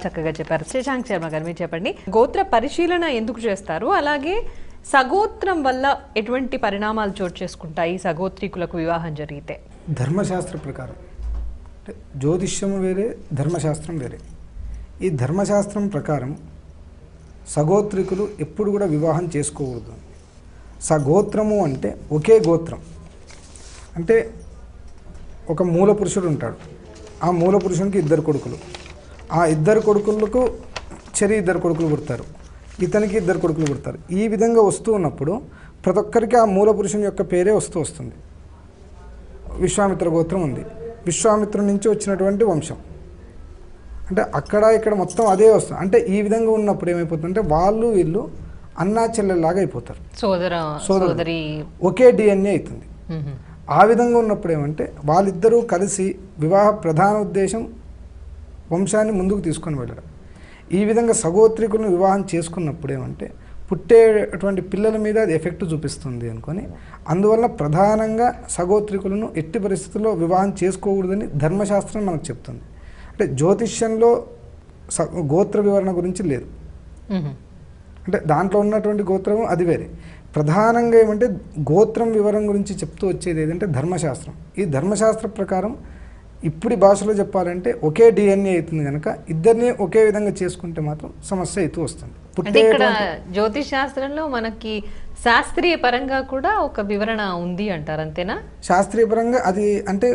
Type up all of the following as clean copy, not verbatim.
చక్కగా చెప్పారు. శశాంక్ శర్మ గారు మీరు చెప్పండి, గోత్ర పరిశీలన ఎందుకు చేస్తారు, అలాగే సగోత్రం వల్ల ఎటువంటి పరిణామాలు చోటు చేసుకుంటాయి సగోత్రీకులకు వివాహం జరిగితే? ధర్మశాస్త్ర ప్రకారం జ్యోతిష్యం వేరే, ధర్మశాస్త్రం వేరే. ఈ ధర్మశాస్త్రం ప్రకారం సగోత్రికులు ఎప్పుడు కూడా వివాహం చేసుకోకూడదు. సగోత్రము అంటే ఒకే గోత్రం. అంటే ఒక మూల పురుషుడు ఉంటాడు, ఆ మూల పురుషునికి ఇద్దరు కొడుకులు, ఆ ఇద్దరు కొడుకులకు ఇద్దరు కొడుకులు పుడతారు, ఇతనికి ఇద్దరు కొడుకులు పుడతారు. ఈ విధంగా వస్తూ ఉన్నప్పుడు ప్రతి ఒక్కరికి ఆ మూల పురుషుని యొక్క పేరే వస్తుంది. విశ్వామిత్ర గోత్రం ఉంది, విశ్వామిత్రుడి నుంచి వచ్చినటువంటి వంశం, అంటే అక్కడ ఇక్కడ మొత్తం అదే వస్తుంది. అంటే ఈ విధంగా ఉన్నప్పుడు ఏమైపోతుందంటే వాళ్ళు వీళ్ళు అన్నా చెల్లెల్లాగా అయిపోతారు, సోదరి ఒకే డిఎన్ఏ అవుతుంది. ఆ విధంగా ఉన్నప్పుడు ఏమంటే వాళ్ళిద్దరూ కలిసి వివాహ ప్రధాన ఉద్దేశం వంశాన్ని ముందుకు తీసుకొని వెళ్ళడం. ఈ విధంగా సగోత్రికులను వివాహం చేసుకున్నప్పుడు ఏమంటే పుట్టేటువంటి పిల్లల మీద అది ఎఫెక్ట్ చూపిస్తుంది అనుకొని, అందువల్ల ప్రధానంగా సగోత్రికులను ఎట్టి పరిస్థితుల్లో వివాహం చేసుకోకూడదని ధర్మశాస్త్రం మనకు చెప్తుంది. అంటే జ్యోతిష్యంలో గోత్ర వివరణ గురించి లేదు, అంటే దాంట్లో ఉన్నటువంటి గోత్రం అది వేరే. ప్రధానంగా ఏమంటే గోత్రం వివరణ గురించి చెప్తూ వచ్చేది ఏదంటే ధర్మశాస్త్రం. ఈ ధర్మశాస్త్ర ప్రకారం ఇప్పుడు భాషలో చెప్పాలంటే ఒకే డిఎన్ఏ అవుతుంది కనుక ఇద్దరిని ఒకే విధంగా చేసుకుంటే మాత్రం సమస్య అవుతూ వస్తుంది. ఇక్కడ జ్యోతిష్ శాస్త్రంలో మనకి శాస్త్రీయ పరంగా కూడా ఒక వివరణ ఉంది అంటారు, అంతేనా? శాస్త్రీయ పరంగా అది అంటే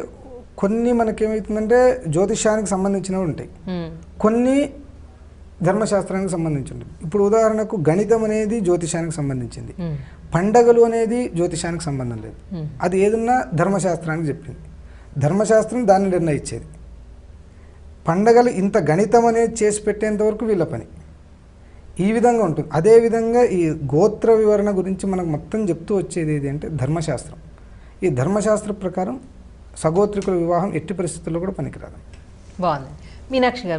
కొన్ని మనకేమవుతుందంటే జ్యోతిష్యానికి సంబంధించినవి ఉంటాయి, కొన్ని ధర్మశాస్త్రానికి సంబంధించి ఉంటుంది. ఇప్పుడు ఉదాహరణకు గణితం అనేది జ్యోతిషానికి సంబంధించింది, పండగలు అనేది జ్యోతిషానికి సంబంధం లేదు. అది ఏదన్నా ధర్మశాస్త్రానికి చెప్పింది, ధర్మశాస్త్రం దాన్ని నిర్ణయించేది. పండగలు ఇంత గణితం అనేది చేసి పెట్టేంత వరకు వీళ్ళ పని ఈ విధంగా ఉంటుంది. అదేవిధంగా ఈ గోత్ర వివరణ గురించి మనకు మొత్తం చెప్తూ వచ్చేది ఏది అంటే ధర్మశాస్త్రం. ఈ ధర్మశాస్త్ర ప్రకారం సగోత్రికుల వివాహం ఎట్టి పరిస్థితుల్లో కూడా పనికిరాదు. బాగుంది. మీనాక్షి గారు